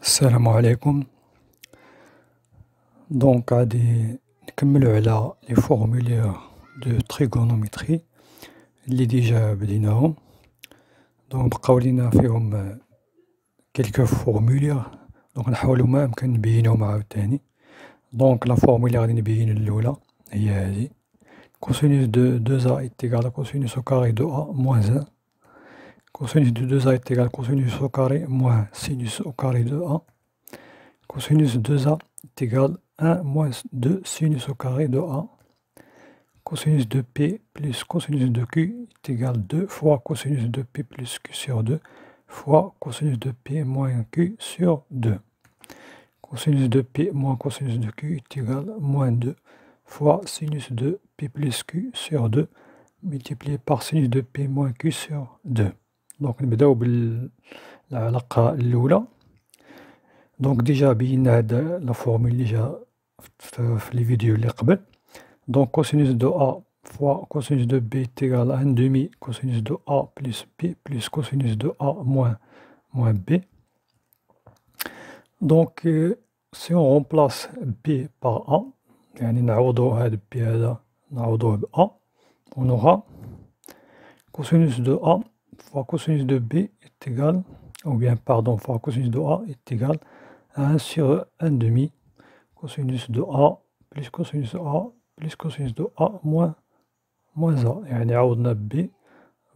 السلام عليكم. دونك غادي نكملو على لي فورمولير دو تريغونومتري اللي ديجا بديناهم. دونك بقاو لينا فيهم كلكو فورمولير، دونك نحاولو ما أمكن نبينوهم عاوتاني. دونك لا فورمولير غادي نبين الأولى هي هادي: كوسينوس دو 2a est égal à cosinus au carré de a moins 1. Cosinus de 2a est égal à cosinus au carré moins sinus au carré de a. Cosinus 2a est égal à 1 moins 2 sinus au carré de a. Cosinus de p plus cosinus de q est égal à 2 fois cosinus de p plus q sur 2 fois cosinus de p moins q sur 2. Cosinus de p moins cosinus de q est égal à moins 2 fois sinus de p plus q sur 2 multiplié par sinus de p moins q sur 2. دونك نبداو بالعلاقة الأولى. دونك ديجا بينا هاد لا فورمول اللي جا في لي فيديو اللي قبل. دونك كوسينوس دو A fois cosinus de B est égal à 1 demi cosinus de A plus B plus cosinus de A moins B. Donc si on remplace B par A, يعني نعوضو هاد B هذا نعوضوه ب A, on aura cosinus de A fois cosinus de B est égal, ou bien pardon, fois cosinus de A est égal à 1 sur 1 demi cosinus de A plus cosinus de A plus cosinus de A moins A. يعني عوضنا B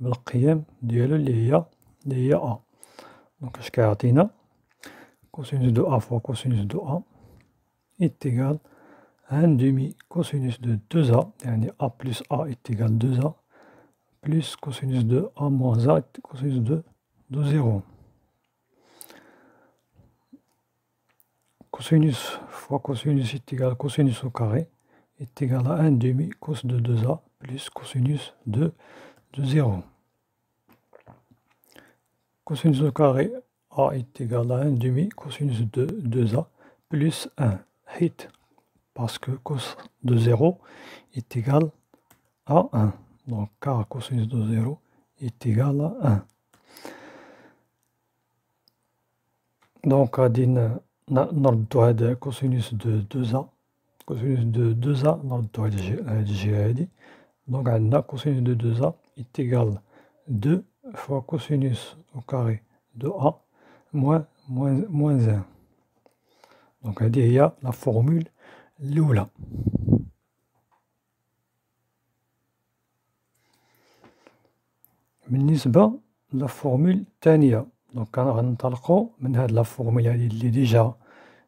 بالقيم ديالو اللي هي A. دونك اش كيعطينا cosinus de A fois cosinus de A est égal à 1 demi cosinus de 2A, يعني A plus A est égal à 2A plus cosinus de A moins A est cosinus de 0. Cosinus fois cosinus est égal à cosinus au carré est égal à 1 demi cos de 2A plus cosinus de 0. Cosinus au carré A est égal à 1 demi cosinus de 2A plus 1 hit, parce que cos de 0 est égal à 1. Donc car cosinus de 0 est égal à 1. Donc غادي نردو هاد كوسينوس دو 2a. كوسينوس دو 2a نردو هاد الجهة هادي. دونك عندنا كوسينوس دو 2a est égal 2 fois cosinus au carré de a moins 1. دونك هادي هي لا فورمول الأولى. بالنسبة لا فورمول الثانية، دونك غنطلقو من هاد لا فورمول هادي اللي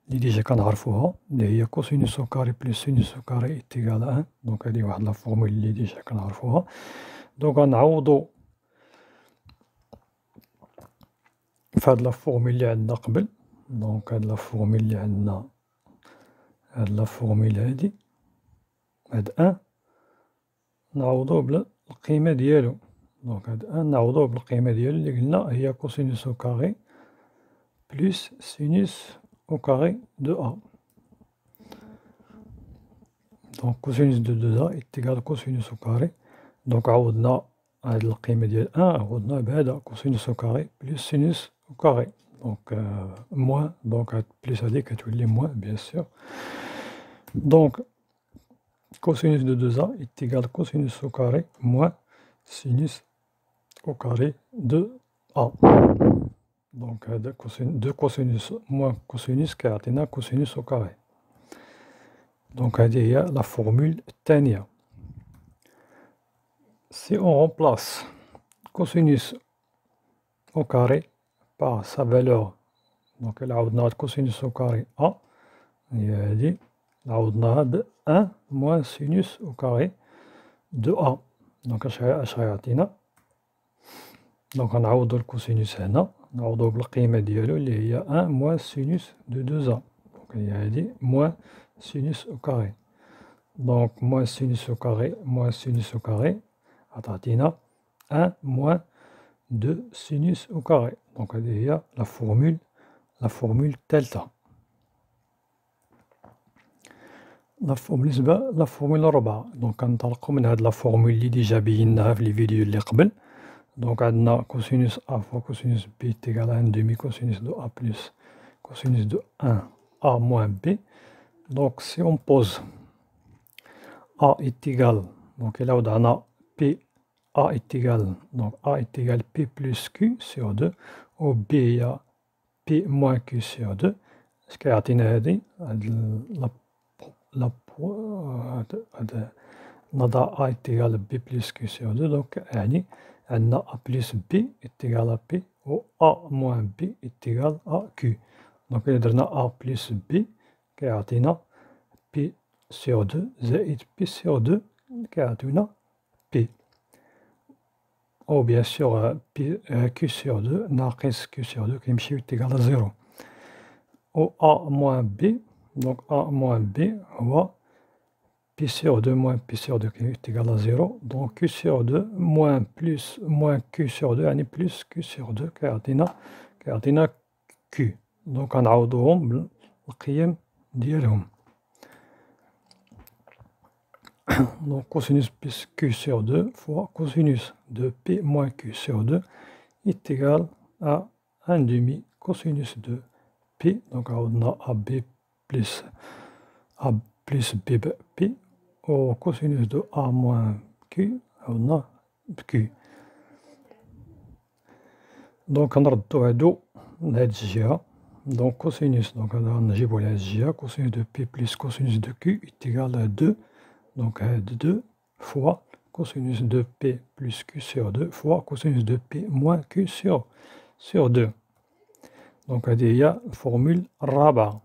ديجا كنعرفوها، اللي هي كوسينوس او كاري بلس سينوس او كاري ايت ايكال 1. دونك هادي واحد لا فورمول اللي ديجا كنعرفوها. دونك غنعوضو فهاد لا فورمول اللي عندنا قبل. دونك هاد لا فورمول اللي عندنا، هاد لا فورمول هادي، هاد 1 نعوضوه بالقيمة ديالو. دونك هاد 1 نعوضوه بالقيمة ديالو اللي قلنا هي كوسينوس او كاري بلس سينوس au carré de A. Donc cosinus de 2A est égal à cosinus au carré. Donc عوضنا هاد القيمة ديال 1 عوضنا بهذا cosinus au carré plus sinus au carré. Donc moins، donc هاد بلس هادي كتولي moins bien sûr. Donc cosinus de 2A est égal à cosinus au carré moins sinus au carré de A. Donc de cosinus moins cosinus كيعطينا cosinus au carré. Donc هذه هي la formule الثانية. Si on remplace cosinus au carré par sa valeur، donc عوضنا cosinus au carré A هي هذه، عوضناها ب 1 moins sinus au carré de A. donc اش غيعطينا؟ دونك غنعوضو الكوسينوس هنا، نعوضوه بالقيمة ديالو اللي هي 1 moins sinus de 2A. دونك هي هادي moins sinus au carré. دونك moins sinus au carré moins sinus au carré غتعطينا 1 moins 2 sinus au carré. دونك هادي هي لا فورمول الثالثة. بالنسبة لا فورمول الرابعة، دونك كنطلقو من هاد لا فورمول اللي ديجا بيناها في لي فيديو اللي قبل. Donc عندنا cosinus A fois cosinus B est égal à 1 demi cosinus de A plus cosinus de 1 A moins B. Donc si on pose A est égal, donc là on a P, A est égal, donc A est égal P plus Q sur 2, ou B il y a P moins Q sur 2, ce qui يعطينا هذه نضع A est égal B plus Q sur 2, donc يعني عندنا A plus B est égal à P, ou A moins B est égal à Q. Donc إلا درنا A plus B كيعطينا P sur 2 زائد P sur 2 كيعطينا P. ou bien sûr Q sur 2 ناقص Q sur 2 كيمشي est égal à 0. ou A moins B, donc A moins B هو P sur 2 moins P sur 2 qui est égal à 0. Donc Q sur 2 moins plus moins Q sur 2 يعني plus Q sur 2 كيعطينا Q. donc غنعوضوهم بالقيم ديالهم. donc cosinus plus Q sur 2 fois cosinus de P moins Q sur 2 est égal à 1 demi cosinus de P. donc on a AB plus P, au cosinus de A moins Q on a Q. donc نردو هادو لهاد الجهة. donc cosinus donc نجيبو لهاد الجهة cosinus de P plus cosinus de Q est égal à 2. donc 2 fois cosinus de P plus Q sur 2 fois cosinus de P moins Q sur 2. donc هذه هي الفورمول الرابعة.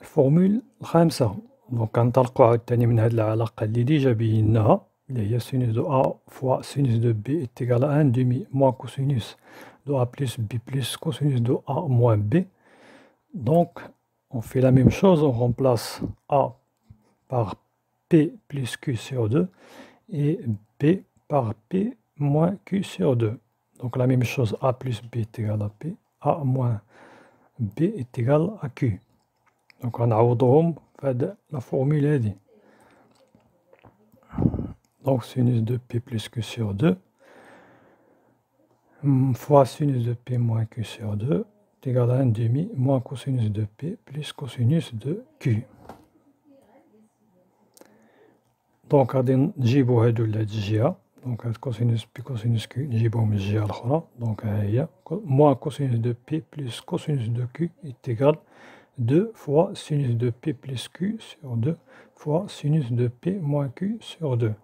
الفورمول الخامسة donc كنطلقو عاوتاني من هاد العلاقة اللي ديجا بيناها اللي هي sinus de A fois sinus de B est égal à 1 demi moins cosinus de A plus B plus cosinus de A moins B. donc on fait la même chose, on remplace A par P plus Q sur 2 et B par P moins Q sur 2. donc la même chose, A plus B est égal à P, A moins B est égal à Q. donc غنعوضوهم في هاد لا فورمول هادي. donc sinus de P plus Q sur 2 fois sinus de P moins Q sur 2 est égal à 1 demi moins cosinus de P plus cosinus de Q. donc غادي نجيبو هادو لهاد الجهة. donc هاد cosinus P cosinus Q نجيبوهم للجهة الأخرى. donc ها هي moins cosinus de P plus cosinus de Q est égal 2 fois sinus de P plus Q sur 2 fois sinus de P moins Q sur 2.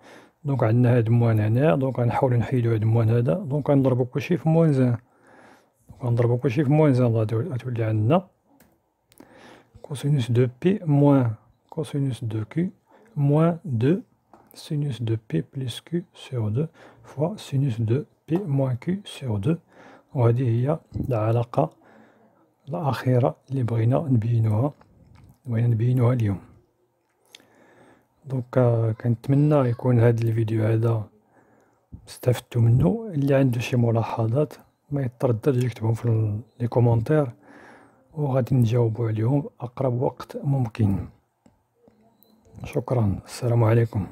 donc عندنا هاد موان هنا. donc غنحاولو نحيدو هاد الموان هذا. donc غنضربو كلشي في موان زان. غنضربو كلشي في موان زان غتولي عندنا cosinus de P moins cosinus de Q moins 2 sinus de P plus Q sur 2 fois sinus de P moins Q sur 2. وهذه هي العلاقة الأخيرة اللي بغينا نبينوها اليوم. دونك كنتمنى يكون هذا الفيديو هذا استفدتوا منه. اللي عنده شي ملاحظات ما يترددش يكتبهم في لي كومونتير وغادي نجاوبوا عليهم أقرب وقت ممكن. شكرا، السلام عليكم.